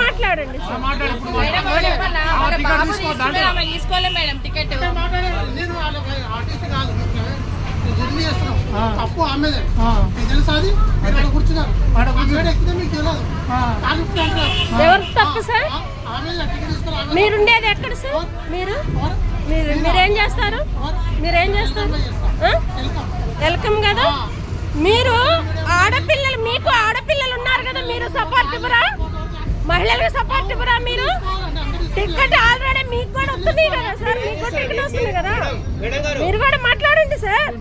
మాట్లాడండి. తీసుకోలే madam ticket. తప్పు ఆమెదే తెలుసా? అది కూర్చున్నారు ఎవరు తప్పు సార్? మీరుండేది ఎక్కడ సార్? మీరేం చేస్తారు? వెల్కమ్ కదా. మీరు ఆడపిల్లలు, మీకు ఆడపిల్లలు ఉన్నారు కదా, మీరు సపోర్ట్ ఇవ్వరా? మహిళలకు సపోర్ట్ ఇవ్వరా? మీరు టికెట్ ఆల్రెడీ మీకు కూడా వస్తుంది కదా సార్, మీకు కూడా టికెట్ వస్తుంది కదా, మీరు కూడా మాట్లాడండి సార్.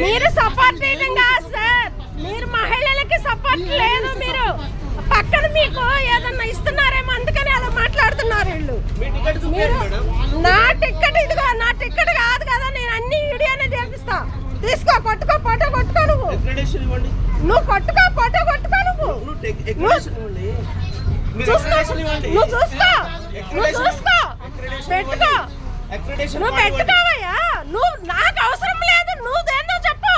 మీరు సపోర్ట్ చేయడం కాదు సార్, మీరు మహిళలకి సపోర్ట్ లేదు. మీరు పక్కన మీకు ఏదన్నా ఇస్తున్నారేమో అందుకని అలా మాట్లాడుతున్నారు వీళ్ళు. నా టికెట్ ఇదిగో, నా టికెట్ కాదు కదా, నేను అన్ని వీడియోనే చేపిస్తా. తీసుకో, కొట్టుకో, ఫోటో కొట్టుకో. నువ్వు కొట్టుకో, ఫోటో కొట్టుకో. నువ్వు పెట్టుకోవయ్యా. నువ్వు నాకు అవసరం లేదు, నువ్వు దేన్నో చెప్పు.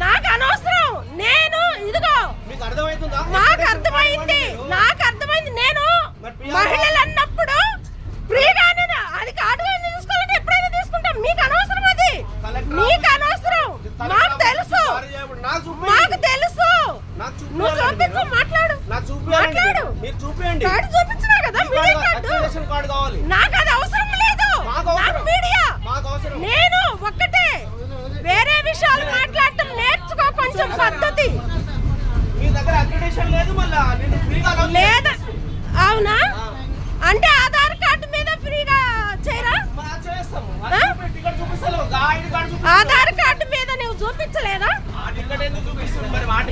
నాకు అనవసరం. నేను ఇదిగో నాకు అర్థమైంది. నేను మహిళలు అన్నప్పుడు ఫ్రీగానే అది కార్డు తీసుకోవాలంటే ఎప్పుడైనా తీసుకుంటాం. మీకు అనవసరం, అది మీకు అనవసరం. మాకు తెలుసు. నువ్వు చూపించు, మాట్లాడు. కార్డు చూపించినా కదా, మీడియా కార్డు. నాకు అది అవసరం లేదు, నాకు మీడియా. నేను ఒక్కటే, వేరే విషయాలు మాట్లాడటం నేర్చుకో కొంచెం పద్ధతి. లేదా అవునా? అంటే ఆధార్ కార్డు మీద ఫ్రీగా చేయరా? ఆధార్ కార్డు మీద నువ్వు చూపించలేదా?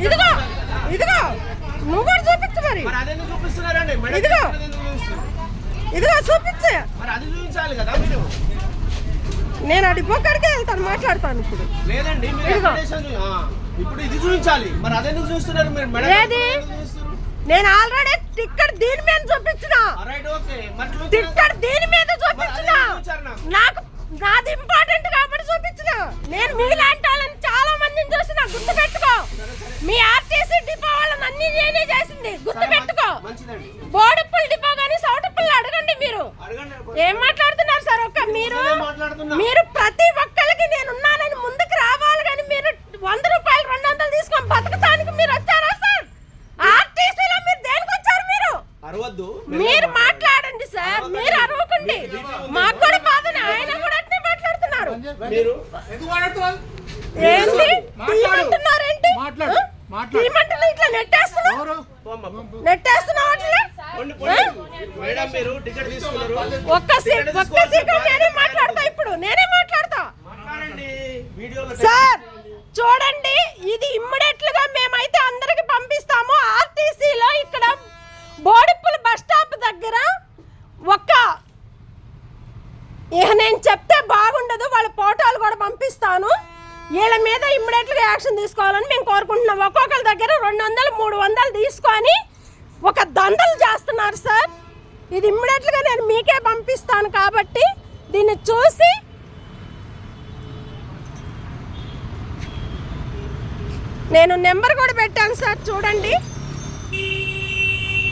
ఇదిగో నువ్వు కూడా చూపించు. మరి ఇదిగో చూపించే. నేను అది పోక్కడికే వెళ్తాను, మాట్లాడతాను ఇప్పుడు. ఏది? నేను ఆల్రెడీ టికెట్ దీని మీద చూపించిన. టికెట్ దీని మీద చూపించిన. నాకు నాది ఇంపార్టెంట్ కాబట్టి చూపించిన. నేను మీలాంటి వాళ్ళని చాలా మందిని చూసిన, గుర్తు పెట్టుకో. మీ ఆర్టీసీ డిపో వాళ్ళని అన్ని నేనే చేసింది, గుర్తు పెట్టుకో. బోడిప్పుల డిపో కానీ సౌటప్పులు అడగండి. మీరు ఏం మాట్లాడుతున్నారు సార్? మీరు ప్రతి ఒక్కరికి నేనున్నానని ముందుకు రావాలి, కానీ మీరు 100 రూపాయలు 200 తీసుకొని బతకటానికి మీరు వచ్చారా సార్? ఆర్టీసీలో మీరు దేనికి వచ్చారు? మీరు మాట్లాడండి సార్, మీరు అరవకండి. మాకు కూడా బాధనే, ఆయన కూడా అట్నే మాట్లాడుతున్నారు. ఏంటి తీయమంటున్నారేంటి? తీయమంటున్నా, ఇట్లా నెట్టేస్తున్నావు. ఒక్క సెకండ్ నేనే మాట్లాడతా. ఇప్పుడు నేనే మాట్లాడతా సార్. చూడండి, ఇది ఇమ్మీడియట్ గా మేమైతే అందరికి పంపిస్తాము. ఆర్టీసీలో ఇక్కడ బోడిప్పుల బస్ స్టాప్ దగ్గర నేను చెప్తే బాగుండదు, వాళ్ళ ఫోటోలు కూడా పంపిస్తాను. వీళ్ళ మీద ఇమ్మీడియట్ గా యాక్షన్ తీసుకోవాలని మేము కోరుకుంటున్నాం. ఒక్కొక్కరి దగ్గర 200, 300 తీసుకొని ఒక దండలు చేస్తున్నారు సార్. ఇది ఇమ్మీడియట్ గా నేను మీకే పంపిస్తాను కాబట్టి దీన్ని చూసి నేను నెంబర్ కూడా పెట్టాను సార్, చూడండి.